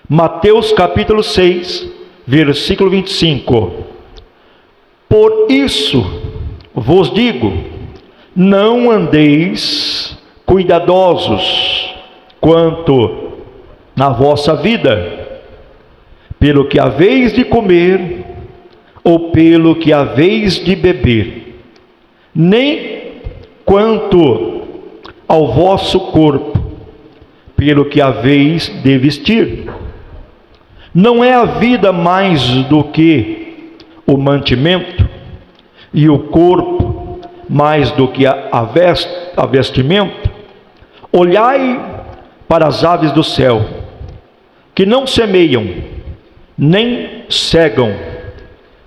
Mateus capítulo 6, versículo 25. Por isso vos digo, não andeis cuidadosos quanto na vossa vida, pelo que haveis de comer, ou pelo que haveis de beber, nem quanto ao vosso corpo, pelo que haveis de vestir. Não é a vida mais do que o mantimento, e o corpo mais do que a vestimenta? Olhai para as aves do céu, que não semeiam, nem cegam,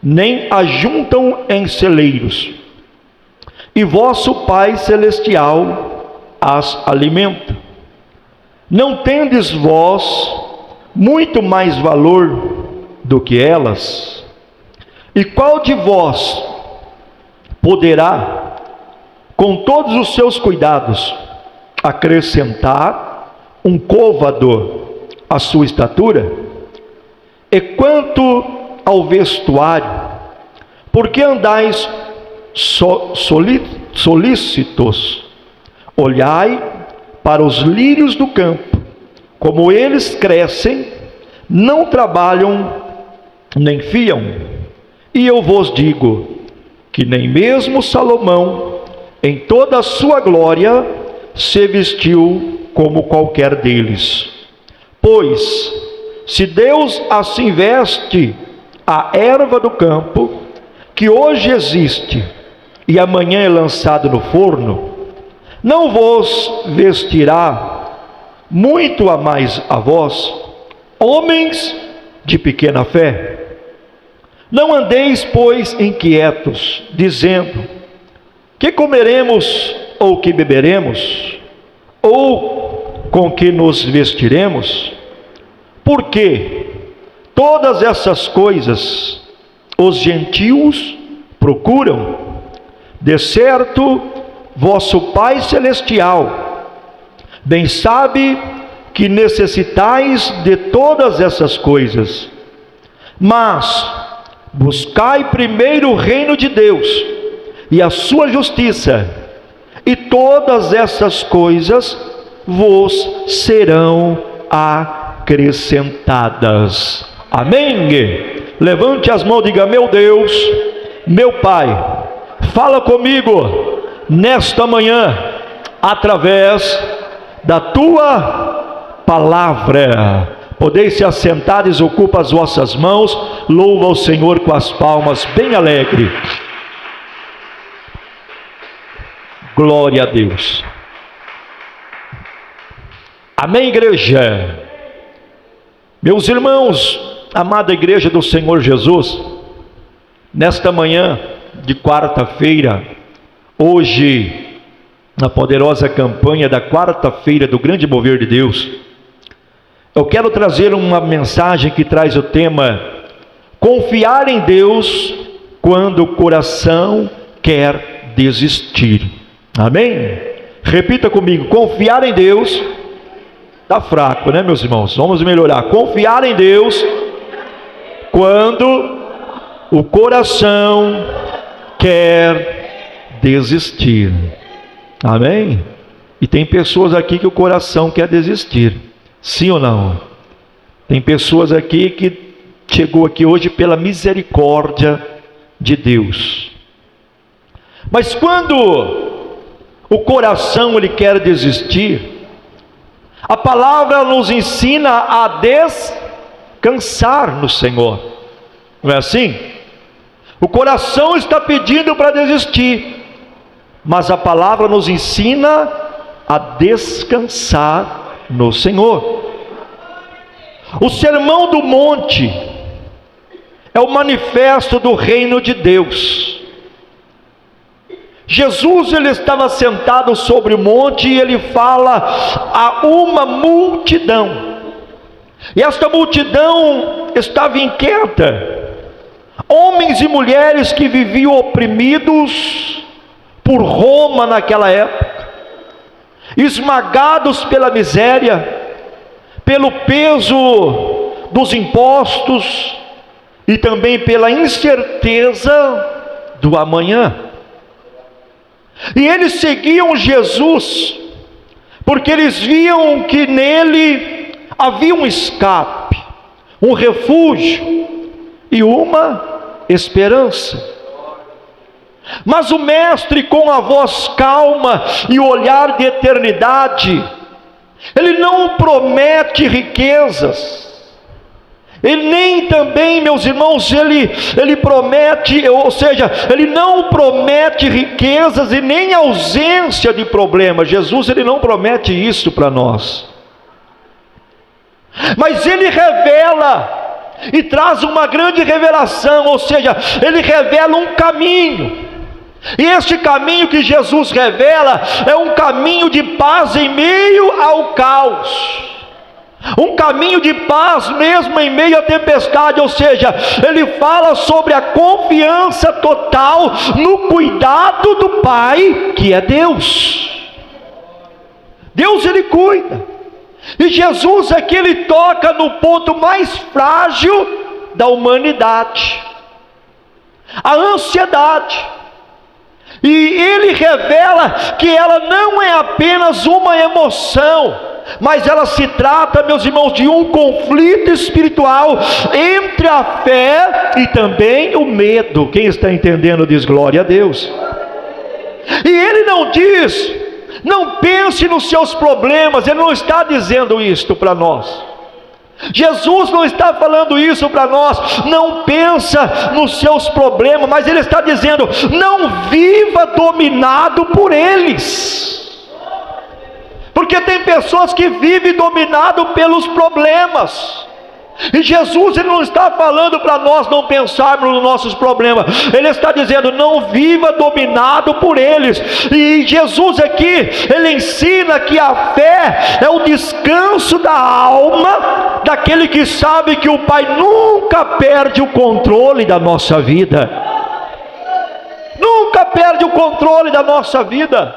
nem ajuntam em celeiros, e vosso Pai Celestial as alimenta. Não tendes vós muito mais valor do que elas? E qual de vós poderá, com todos os seus cuidados, acrescentar um côvado à sua estatura? E quanto ao vestuário, por que andais solícitos? Olhai para os lírios do campo, como eles crescem, não trabalham nem fiam. E eu vos digo que nem mesmo Salomão, em toda a sua glória, se vestiu como qualquer deles. Pois, se Deus assim veste a erva do campo, que hoje existe e amanhã é lançado no forno, não vos vestirá muito a mais a vós, homens de pequena fé? Não andeis, pois, inquietos, dizendo: que comeremos, ou que beberemos, ou com que nos vestiremos? Porque todas essas coisas os gentios procuram. De certo, vosso Pai Celestial bem sabe que necessitais de todas essas coisas. Mas buscai primeiro o reino de Deus e a sua justiça, e todas essas coisas vos serão acrescentadas. Amém? Levante as mãos e diga: meu Deus, meu Pai, fala comigo nesta manhã, através da tua palavra. Podeis se assentar, desocupa as vossas mãos, louva o Senhor com as palmas, bem alegre. Glória a Deus. Amém, igreja? Meus irmãos, amada igreja do Senhor Jesus, nesta manhã de quarta-feira, hoje, na poderosa campanha da quarta-feira do grande mover de Deus, eu quero trazer uma mensagem que traz o tema: confiar em Deus quando o coração quer desistir. Amém? Repita comigo: confiar em Deus. Está fraco, né, meus irmãos? Vamos melhorar. Confiar em Deus quando o coração quer desistir. Amém? E tem pessoas aqui que o coração quer desistir. Sim ou não? Tem pessoas aqui que chegou aqui hoje pela misericórdia de Deus. Mas quando o coração ele quer desistir, a palavra nos ensina a descansar no Senhor. Não é assim? O coração está pedindo para desistir, mas a palavra nos ensina a descansar no Senhor. O Sermão do Monte é o manifesto do reino de Deus. Jesus ele estava sentado sobre o monte e ele fala a uma multidão. E esta multidão estava inquieta. Homens e mulheres que viviam oprimidos por Roma naquela época, esmagados pela miséria, pelo peso dos impostos e também pela incerteza do amanhã. E eles seguiam Jesus, porque eles viam que nele havia um escape, um refúgio e uma esperança. Mas o Mestre, com a voz calma e o olhar de eternidade, ele não promete riquezas, ele nem também, meus irmãos, ele promete, ou seja, ele não promete riquezas e nem ausência de problemas. Jesus, ele não promete isso para nós, mas ele revela e traz uma grande revelação, ou seja, ele revela um caminho. E este caminho que Jesus revela é um caminho de paz em meio ao caos, um caminho de paz mesmo em meio à tempestade. Ou seja, ele fala sobre a confiança total no cuidado do Pai, que é Deus. Deus, ele cuida. E Jesus aqui, ele toca no ponto mais frágil da humanidade, a ansiedade. E ele revela que ela não é apenas uma emoção, mas ela se trata, meus irmãos, de um conflito espiritual entre a fé e também o medo. Quem está entendendo diz glória a Deus. E ele não diz, não pense nos seus problemas, ele não está dizendo isto para nós. Jesus não está falando isso para nós, não pensa nos seus problemas, mas ele está dizendo, não viva dominado por eles, porque tem pessoas que vivem dominado pelos problemas. E Jesus, ele não está falando para nós não pensarmos nos nossos problemas, ele está dizendo, não viva dominado por eles. E Jesus aqui, ele ensina que a fé é o descanso da alma, daquele que sabe que o Pai nunca perde o controle da nossa vida, nunca perde o controle da nossa vida.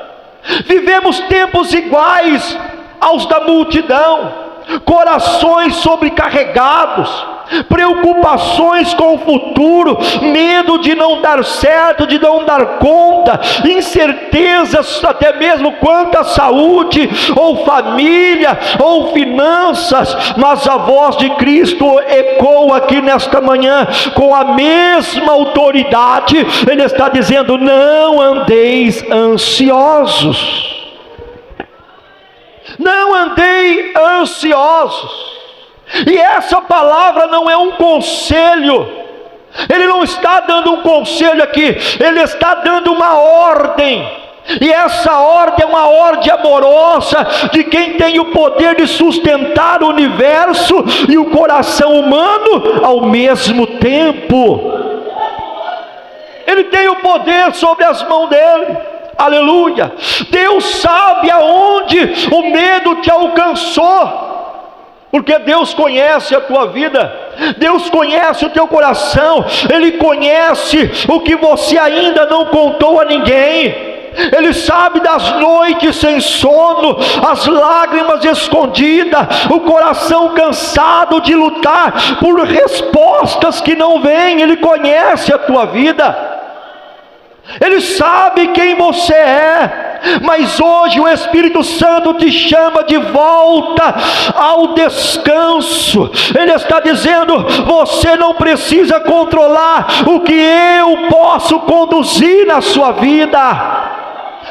Vivemos tempos iguais aos da multidão, corações sobrecarregados, preocupações com o futuro, medo de não dar certo, de não dar conta, incertezas até mesmo quanto à saúde, ou família, ou finanças. Mas a voz de Cristo ecoa aqui nesta manhã com a mesma autoridade. Ele está dizendo, não andeis ansiosos, não andei ansiosos. E essa palavra não é um conselho, ele não está dando um conselho aqui, ele está dando uma ordem. E essa ordem é uma ordem amorosa de quem tem o poder de sustentar o universo e o coração humano ao mesmo tempo. Ele tem o poder sobre as mãos dele. Aleluia. Deus sabe aonde o medo te alcançou, porque Deus conhece a tua vida, Deus conhece o teu coração, Ele conhece o que você ainda não contou a ninguém. Ele sabe das noites sem sono, as lágrimas escondidas, o coração cansado de lutar por respostas que não vêm. Ele conhece a tua vida, Ele sabe quem você é. Mas hoje o Espírito Santo te chama de volta ao descanso. Ele está dizendo, você não precisa controlar o que eu posso conduzir na sua vida.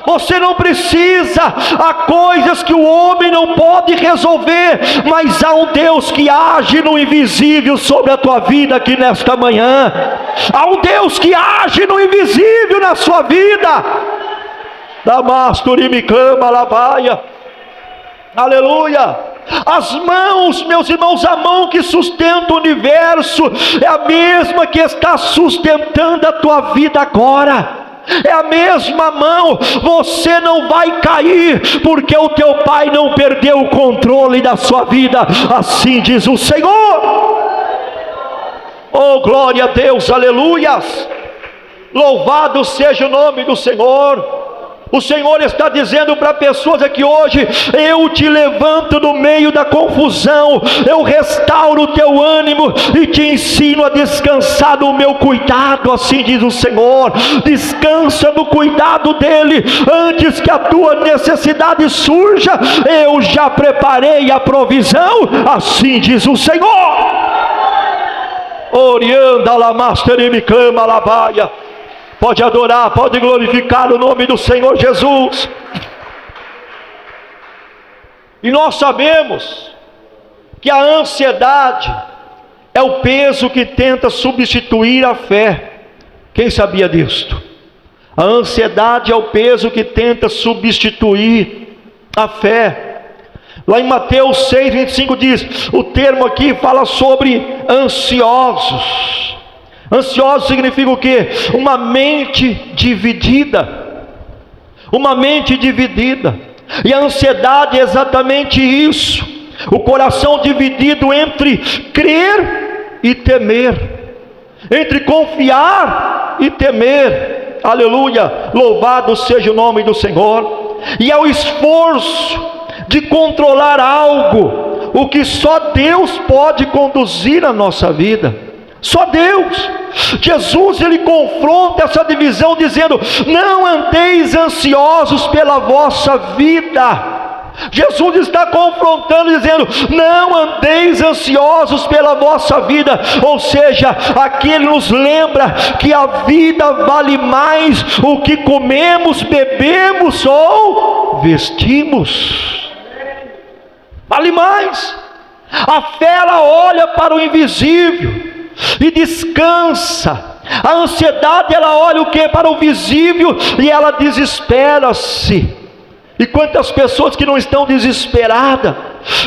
Você não precisa, há coisas que o homem não pode resolver, mas há um Deus que age no invisível sobre a tua vida aqui nesta manhã. Há um Deus que age no invisível na sua vida. Aleluia. As mãos, meus irmãos, a mão que sustenta o universo é a mesma que está sustentando a tua vida agora. É a mesma mão. Você não vai cair, porque o teu Pai não perdeu o controle da sua vida. Assim diz o Senhor. Oh, glória a Deus, aleluias. Louvado seja o nome do Senhor. O Senhor está dizendo para pessoas aqui hoje: eu te levanto no meio da confusão, eu restauro o teu ânimo e te ensino a descansar no meu cuidado. Assim diz o Senhor: descansa no cuidado dele, antes que a tua necessidade surja, eu já preparei a provisão. Assim diz o Senhor. Orianda la master e me clama labaia. Pode adorar, pode glorificar o nome do Senhor Jesus. E nós sabemos que a ansiedade é o peso que tenta substituir a fé. Quem sabia disto? A ansiedade é o peso que tenta substituir a fé. Lá em Mateus 6:25 diz, o termo aqui fala sobre ansiosos. Ansioso significa o quê? Uma mente dividida. Uma mente dividida. E a ansiedade é exatamente isso. O coração dividido entre crer e temer. Entre confiar e temer. Aleluia. Louvado seja o nome do Senhor. E é o esforço de controlar algo, o que só Deus pode conduzir a nossa vida. Só Deus. Jesus, ele confronta essa divisão dizendo: não andeis ansiosos pela vossa vida. Jesus está confrontando dizendo: não andeis ansiosos pela vossa vida. Ou seja, aqui ele nos lembra que a vida vale mais o que comemos, bebemos ou vestimos. Vale mais. A fé, ela olha para o invisível e descansa. A ansiedade, ela olha o que? Para o visível, e ela desespera-se. E quantas pessoas que não estão desesperadas,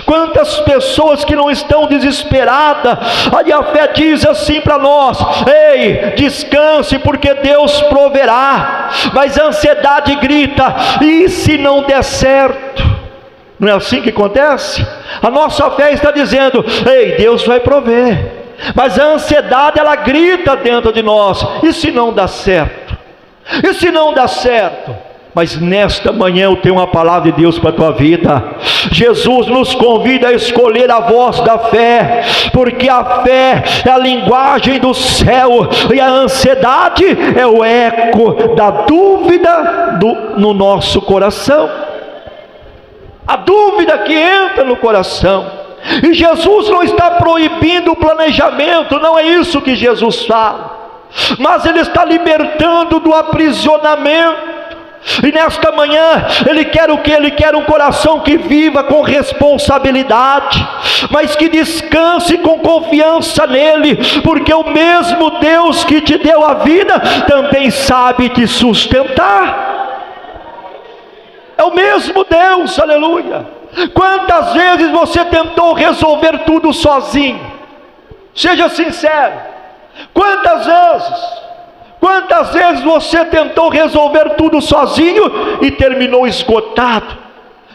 quantas pessoas que não estão desesperadas. Aí a fé diz assim para nós: ei, descanse, porque Deus proverá. Mas a ansiedade grita: e se não der certo? Não é assim que acontece? A nossa fé está dizendo: ei, Deus vai prover. Mas a ansiedade, ela grita dentro de nós: e se não dá certo? E se não dá certo? Mas nesta manhã eu tenho uma palavra de Deus para a tua vida. Jesus nos convida a escolher a voz da fé, porque a fé é a linguagem do céu, e a ansiedade é o eco da dúvida no nosso coração. A dúvida que entra no coração. E Jesus não está proibindo o planejamento, não é isso que Jesus fala, mas Ele está libertando do aprisionamento. E nesta manhã Ele quer o que? Ele quer um coração que viva com responsabilidade, mas que descanse com confiança nele, porque o mesmo Deus que te deu a vida também sabe te sustentar. É o mesmo Deus, aleluia. Quantas vezes você tentou resolver tudo sozinho? Seja sincero. Quantas vezes você tentou resolver tudo sozinho e terminou esgotado,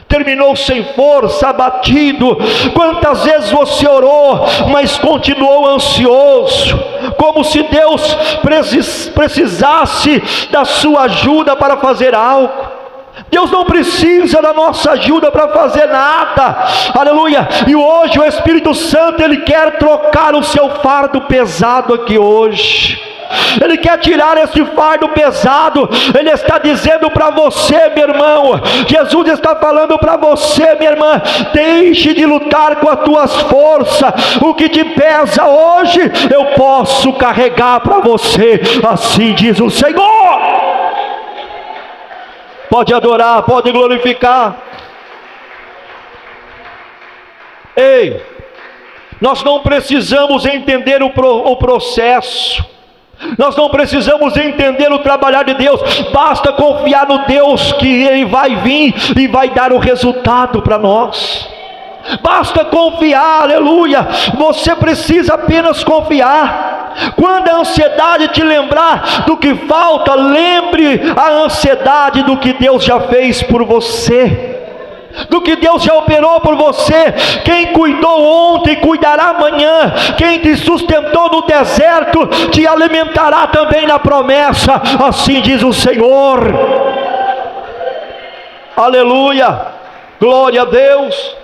terminou sem força, abatido? Quantas vezes você orou, mas continuou ansioso, como se Deus precisasse da sua ajuda para fazer algo? Deus não precisa da nossa ajuda para fazer nada, aleluia. E hoje o Espírito Santo, ele quer trocar o seu fardo pesado aqui hoje. Ele quer tirar esse fardo pesado. Ele está dizendo para você, meu irmão, Jesus está falando para você, minha irmã: deixe de lutar com as tuas forças. O que te pesa hoje, eu posso carregar para você. Assim diz o Senhor. Pode adorar, pode glorificar. Ei, nós não precisamos entender o processo, nós não precisamos entender o trabalhar de Deus, basta confiar no Deus que Ele vai vir e vai dar o resultado para nós. Basta confiar, aleluia. Você precisa apenas confiar. Quando a ansiedade te lembrar do que falta, lembre a ansiedade do que Deus já fez por você, do que Deus já operou por você. Quem cuidou ontem, cuidará amanhã. Quem te sustentou no deserto, te alimentará também na promessa. Assim diz o Senhor. Aleluia, glória a Deus.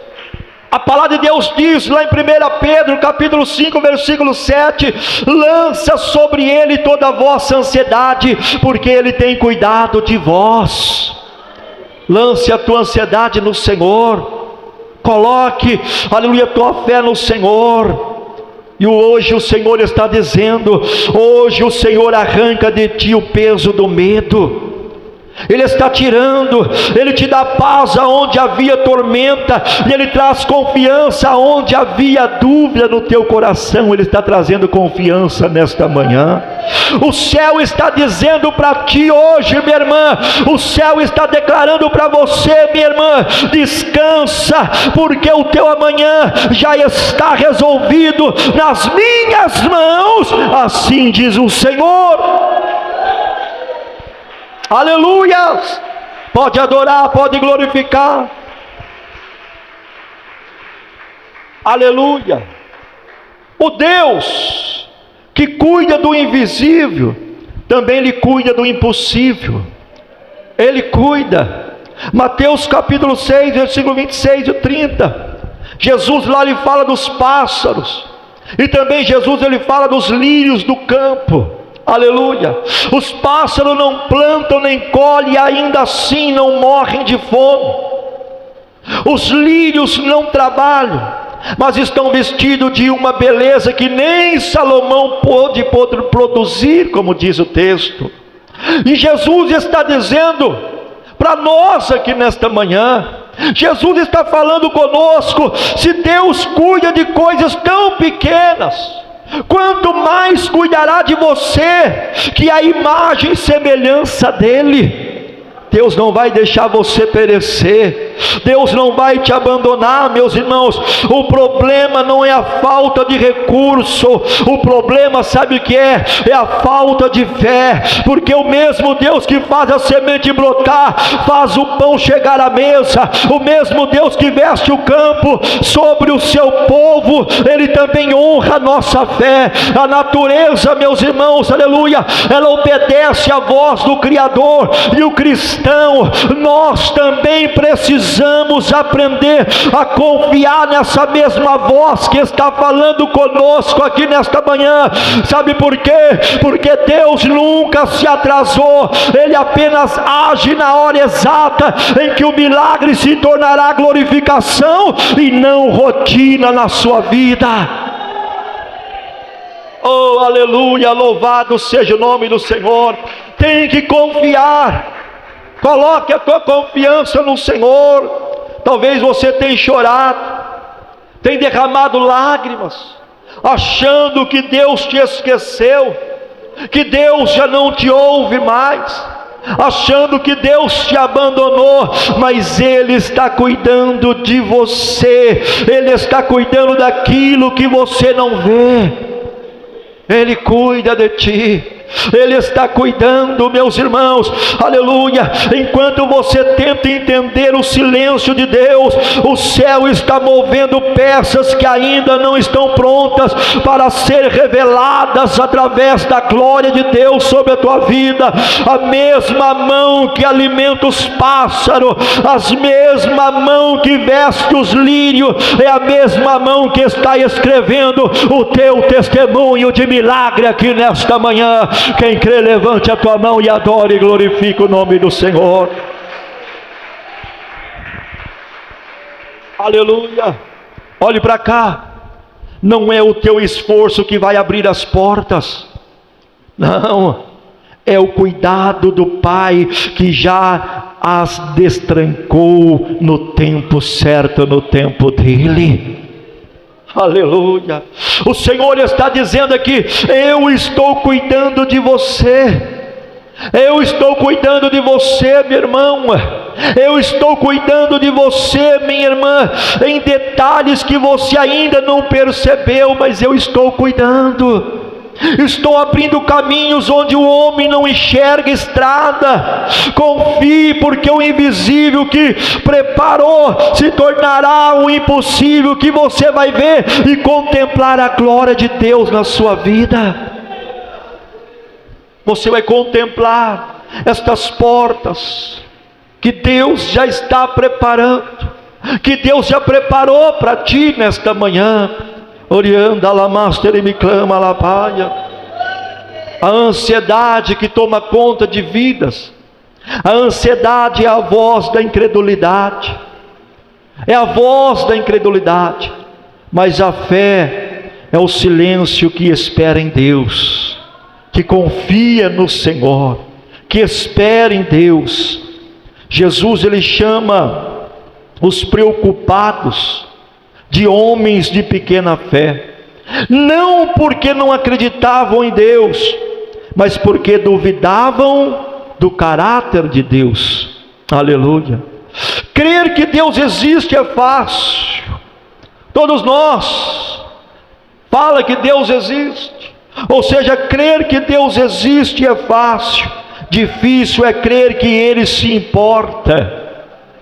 A palavra de Deus diz lá em 1 Pedro capítulo 5 versículo 7: lança sobre ele toda a vossa ansiedade, porque ele tem cuidado de vós. Lance a tua ansiedade no Senhor, coloque, aleluia, tua fé no Senhor. E hoje o Senhor está dizendo, hoje o Senhor arranca de ti o peso do medo. Ele está tirando, Ele te dá paz aonde havia tormenta, e Ele traz confiança aonde havia dúvida no teu coração. Ele está trazendo confiança nesta manhã. O céu está dizendo para ti hoje, minha irmã, o céu está declarando para você, minha irmã, descansa, porque o teu amanhã já está resolvido nas minhas mãos, assim diz o Senhor. Aleluia! Pode adorar, pode glorificar. Aleluia! O Deus que cuida do invisível também lhe cuida do impossível. Ele cuida. Mateus capítulo 6 versículo 26 e 30. Jesus lá lhe fala dos pássaros, e também Jesus ele fala dos lírios do campo. Aleluia. Os pássaros não plantam nem colhem, e ainda assim não morrem de fome. Os lírios não trabalham, mas estão vestidos de uma beleza que nem Salomão pôde produzir, como diz o texto. E Jesus está dizendo para nós aqui nesta manhã, Jesus está falando conosco: se Deus cuida de coisas tão pequenas, quanto mais cuidará de você, que é a imagem e semelhança dele. Deus não vai deixar você perecer, Deus não vai te abandonar, meus irmãos. O problema não é a falta de recurso, o problema, sabe o que é? É a falta de fé, porque o mesmo Deus que faz a semente brotar, faz o pão chegar à mesa, o mesmo Deus que veste o campo sobre o seu povo, Ele também honra a nossa fé. A natureza, meus irmãos, aleluia, ela obedece à voz do Criador, e o cristão, nós também precisamos aprender a confiar nessa mesma voz que está falando conosco aqui nesta manhã. Sabe por quê? Porque Deus nunca se atrasou, Ele apenas age na hora exata em que o milagre se tornará glorificação e não rotina na sua vida. Oh, aleluia, louvado seja o nome do Senhor. Tem que confiar. Coloque a tua confiança no Senhor. Talvez você tenha chorado, tenha derramado lágrimas, achando que Deus te esqueceu, que Deus já não te ouve mais, achando que Deus te abandonou, mas Ele está cuidando de você, Ele está cuidando daquilo que você não vê, Ele cuida de ti. Ele está cuidando, meus irmãos, aleluia. Enquanto você tenta entender o silêncio de Deus, o céu está movendo peças que ainda não estão prontas para ser reveladas através da glória de Deus sobre a tua vida. A mesma mão que alimenta os pássaros, a mesma mão que veste os lírios, é a mesma mão que está escrevendo o teu testemunho de milagre aqui nesta manhã. Quem crê, levante a tua mão e adore e glorifique o nome do Senhor. Aleluia. Olhe para cá. Não é o teu esforço que vai abrir as portas, não, é o cuidado do Pai que já as destrancou no tempo certo, no tempo dele. Aleluia. O Senhor está dizendo aqui: eu estou cuidando de você, eu estou cuidando de você, meu irmão, eu estou cuidando de você, minha irmã, em detalhes que você ainda não percebeu, mas eu estou cuidando. Estou abrindo caminhos onde o homem não enxerga estrada. Confie, porque o invisível que preparou se tornará o impossível, que você vai ver e contemplar a glória de Deus na sua vida. Você vai contemplar estas portas, que Deus já está preparando, que Deus já preparou para ti nesta manhã. Orianda la master e me clama la paia. A ansiedade que toma conta de vidas, a ansiedade é a voz da incredulidade, é a voz da incredulidade, mas a fé é o silêncio que espera em Deus, que confia no Senhor, que espera em Deus. Jesus, ele chama os preocupados de homens de pequena fé, não porque não acreditavam em Deus, mas porque duvidavam do caráter de Deus. Aleluia. Crer que Deus existe é fácil. Todos nós fala que Deus existe, ou seja, crer que Deus existe é fácil. Difícil é crer que Ele se importa.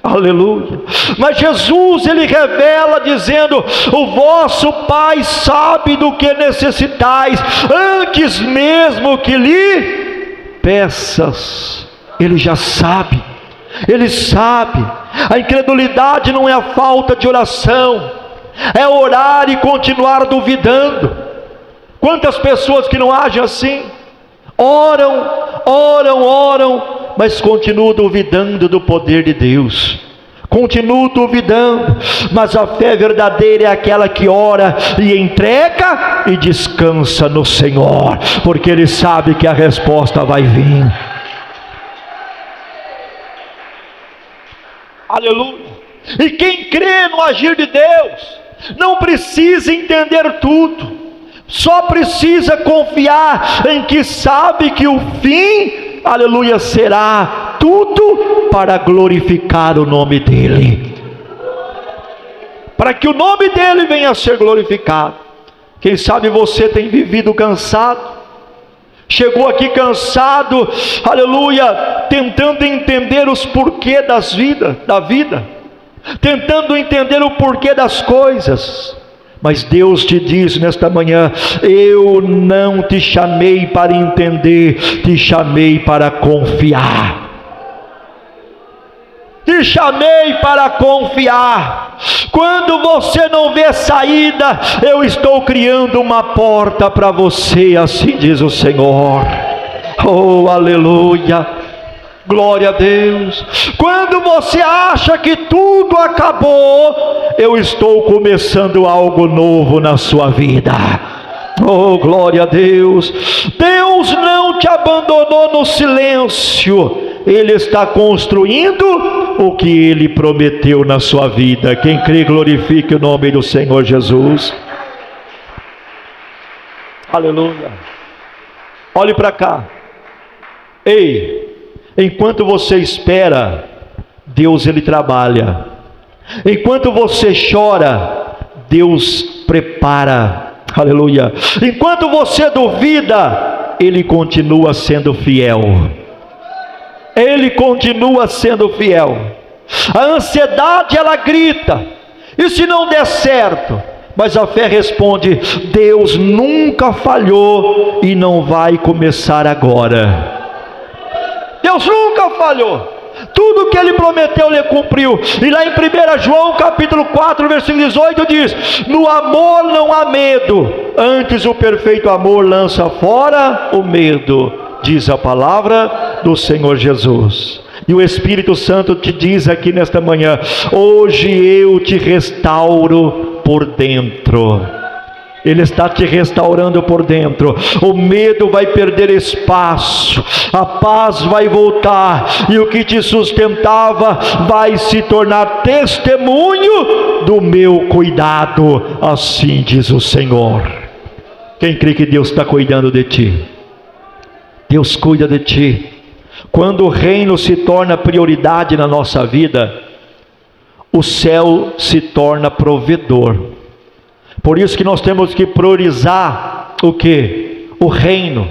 Aleluia. Mas Jesus, ele revela dizendo: o vosso Pai sabe do que necessitais, antes mesmo que lhe peças. Ele já sabe, ele sabe. A incredulidade não é a falta de oração, é orar e continuar duvidando. Quantas pessoas que não agem assim? Oram, mas continuam duvidando do poder de Deus, continuam duvidando. Mas a fé verdadeira é aquela que ora e entrega e descansa no Senhor, porque ele sabe que a resposta vai vir. Aleluia. E quem crê no agir de Deus não precisa entender tudo, só precisa confiar em que sabe que o fim, aleluia, será tudo para glorificar o nome dEle, para que o nome dEle venha a ser glorificado. Quem sabe você tem vivido cansado, chegou aqui cansado, aleluia, tentando entender os porquês da vida, tentando entender o porquê das coisas. Mas Deus te diz nesta manhã: eu não te chamei para entender, te chamei para confiar. Te chamei para confiar. Quando você não vê saída, eu estou criando uma porta para você, assim diz o Senhor. Oh, aleluia. Glória a Deus. Quando você acha que tudo acabou, eu estou começando algo novo na sua vida. Oh, glória a Deus. Deus não te abandonou no silêncio, Ele está construindo o que Ele prometeu na sua vida. Quem crê, glorifique o nome do Senhor Jesus. Aleluia. Olhe para cá. Ei, enquanto você espera, Deus ele trabalha. Enquanto você chora, Deus prepara. Aleluia. Enquanto você duvida, Ele continua sendo fiel. Ele continua sendo fiel. A ansiedade ela grita: e se não der certo? Mas a fé responde: Deus nunca falhou e não vai começar agora. Deus nunca falhou. Tudo que Ele prometeu, Ele cumpriu. E lá em 1 João capítulo 4, versículo 18 diz: no amor não há medo, antes o perfeito amor lança fora o medo, diz a palavra do Senhor Jesus. E o Espírito Santo te diz aqui nesta manhã: hoje eu te restauro por dentro. Ele está te restaurando por dentro. O medo vai perder espaço, a paz vai voltar, e o que te sustentava vai se tornar testemunho do meu cuidado, assim diz o Senhor. Quem crê que Deus está cuidando de ti? Deus cuida de ti. Quando o reino se torna prioridade na nossa vida, o céu se torna provedor. Por isso que nós temos que priorizar o quê? O reino.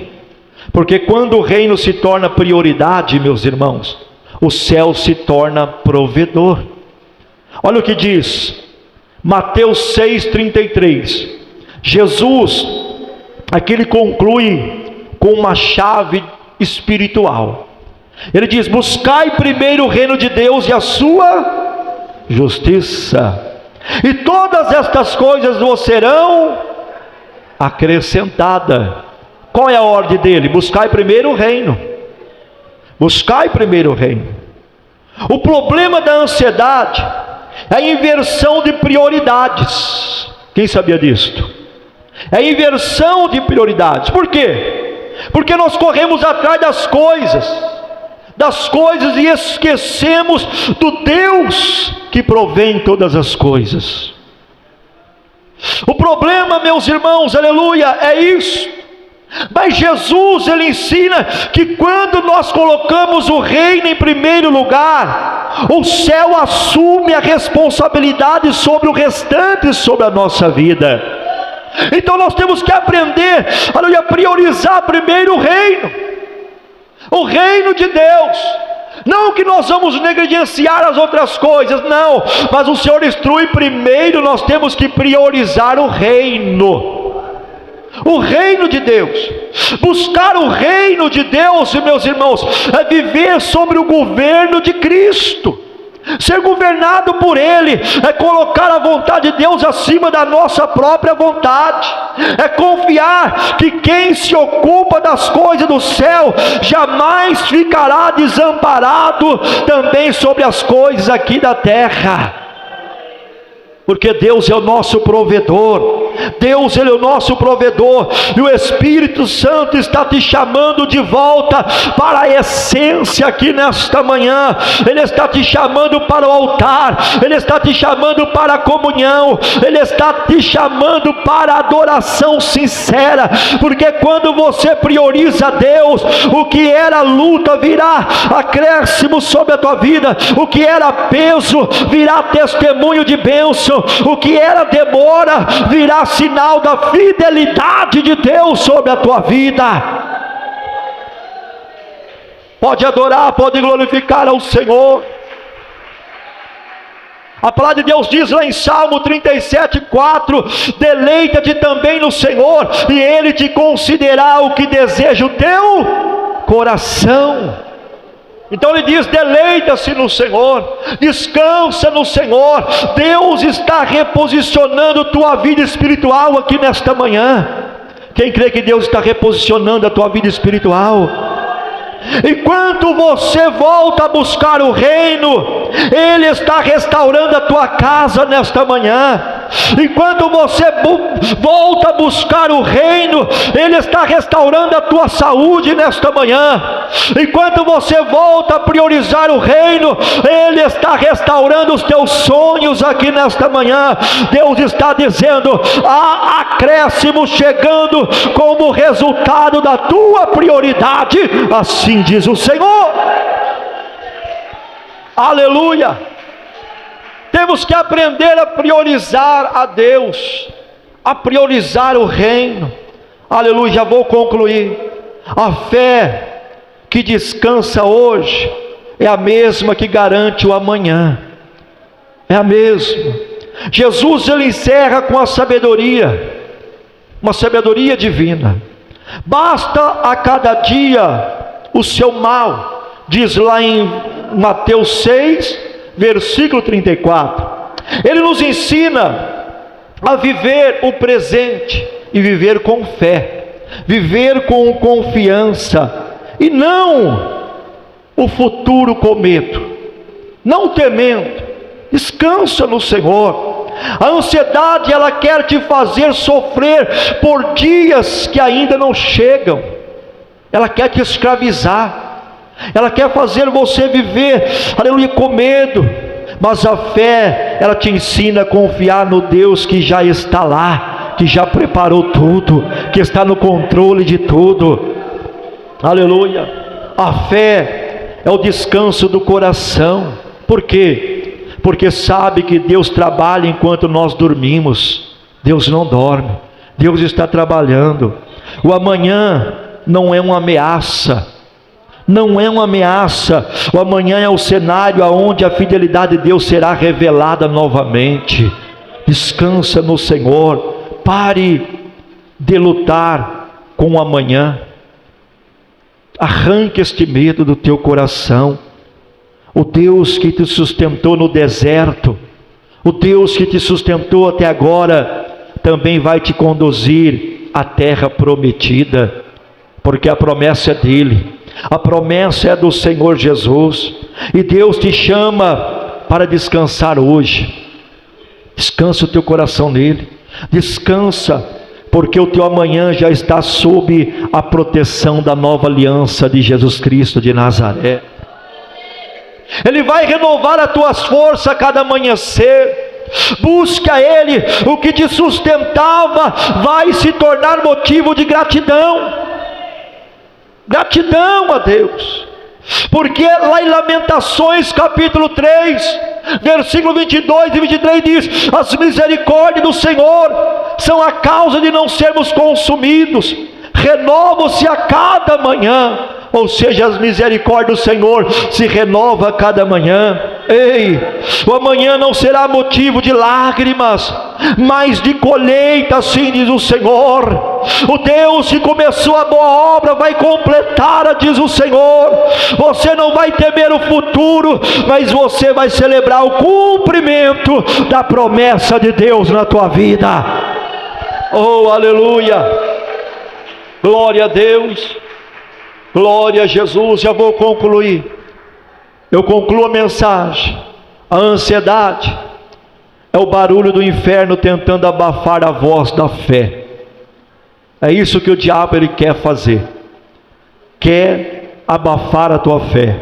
Porque quando o reino se torna prioridade, meus irmãos, o céu se torna provedor. Olha o que diz Mateus 6,33. Jesus, aqui ele conclui com uma chave espiritual. Ele diz: buscai primeiro o reino de Deus e a sua justiça, e todas estas coisas vos serão acrescentadas. Qual é a ordem dele? Buscai primeiro o reino. Buscai primeiro o reino. O problema da ansiedade é a inversão de prioridades. Quem sabia disto? É a inversão de prioridades. Por quê? Porque nós corremos atrás das coisas e esquecemos do Deus que provém todas as coisas. O problema, meus irmãos, aleluia, é isso. Mas Jesus, ele ensina que quando nós colocamos o reino em primeiro lugar, o céu assume a responsabilidade sobre o restante, sobre a nossa vida. Então nós temos que aprender, aleluia, a priorizar primeiro o reino de Deus. Não que nós vamos negligenciar as outras coisas, não, mas o Senhor instrui primeiro, nós temos que priorizar o reino de Deus. Buscar o reino de Deus, meus irmãos, é viver sobre o governo de Cristo, ser governado por Ele, é colocar a vontade de Deus acima da nossa própria vontade, é confiar que quem se ocupa das coisas do céu jamais ficará desamparado também sobre as coisas aqui da terra, porque Deus é o nosso provedor. Deus, Ele é o nosso provedor, e o Espírito Santo está te chamando de volta para a essência aqui nesta manhã. Ele está te chamando para o altar, Ele está te chamando para a comunhão, Ele está te chamando para a adoração sincera, porque quando você prioriza Deus, o que era luta virá acréscimo sobre a tua vida, o que era peso virá testemunho de bênção, o que era demora virá sinal da fidelidade de Deus sobre a tua vida. Pode adorar, pode glorificar ao Senhor. A palavra de Deus diz lá em Salmo 37:4: deleita-te também no Senhor, e Ele te concederá o que deseja o teu coração. Então ele diz: deleita-se no Senhor, descansa no Senhor. Deus está reposicionando tua vida espiritual aqui nesta manhã. Quem crê que Deus está reposicionando a tua vida espiritual? Enquanto você volta a buscar o reino, Ele está restaurando a tua casa nesta manhã. Enquanto você volta a buscar o reino, Ele está restaurando a tua saúde nesta manhã. Enquanto você volta a priorizar o reino, Ele está restaurando os teus sonhos aqui nesta manhã. Deus está dizendo: há acréscimo chegando como resultado da tua prioridade. Assim diz o Senhor. Aleluia. Temos que aprender a priorizar a Deus, a priorizar o reino. Aleluia, já vou concluir. A fé que descansa hoje é a mesma que garante o amanhã. É a mesma. Jesus, ele encerra com a sabedoria, uma sabedoria divina. Basta a cada dia o seu mal, diz lá em Mateus 6, versículo 34. Ele nos ensina a viver o presente e viver com fé, viver com confiança, e não o futuro com medo, não temendo. Descansa no Senhor. A ansiedade, ela quer te fazer sofrer por dias que ainda não chegam. Ela quer te escravizar, ela quer fazer você viver, aleluia, com medo. Mas a fé, ela te ensina a confiar no Deus que já está lá, que já preparou tudo, que está no controle de tudo. Aleluia. A fé é o descanso do coração. Por quê? Porque sabe que Deus trabalha enquanto nós dormimos. Deus não dorme, Deus está trabalhando. O amanhã não é uma ameaça, não é uma ameaça. O amanhã é o cenário onde a fidelidade de Deus será revelada novamente. Descansa no Senhor. Pare de lutar com o amanhã. Arranque este medo do teu coração. O Deus que te sustentou no deserto, o Deus que te sustentou até agora, também vai te conduzir à terra prometida, porque a promessa é dele, a promessa é do Senhor Jesus, e Deus te chama para descansar hoje. Descansa o teu coração nele, descansa, porque o teu amanhã já está sob a proteção da nova aliança de Jesus Cristo de Nazaré. Ele vai renovar as tuas forças a cada amanhecer. Busca Ele, o que te sustentava vai se tornar motivo de gratidão. Gratidão a Deus, porque lá em Lamentações capítulo 3, versículo 22 e 23 diz: as misericórdias do Senhor são a causa de não sermos consumidos, renovam-se a cada manhã. Ou seja, as misericórdias do Senhor se renovam a cada manhã. Ei, o amanhã não será motivo de lágrimas, mas de colheita, assim diz o Senhor. O Deus que começou a boa obra vai completá-la, diz o Senhor. Você não vai temer o futuro, mas você vai celebrar o cumprimento da promessa de Deus na tua vida. Oh, aleluia, glória a Deus, glória a Jesus. Já vou concluir. Eu concluo a mensagem. A ansiedade é o barulho do inferno tentando abafar a voz da fé. É isso que o diabo ele quer fazer. Quer abafar a tua fé.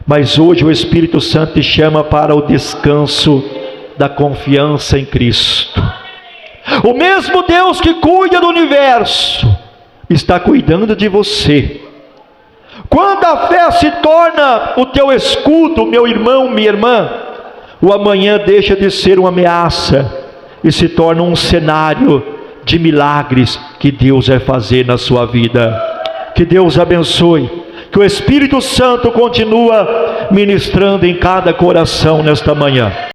Mas hoje o Espírito Santo te chama para o descanso da confiança em Cristo. O mesmo Deus que cuida do universo está cuidando de você. Quando a fé se torna o teu escudo, meu irmão, minha irmã, o amanhã deixa de ser uma ameaça e se torna um cenário de milagres que Deus vai fazer na sua vida. Que Deus abençoe, que o Espírito Santo continua ministrando em cada coração nesta manhã.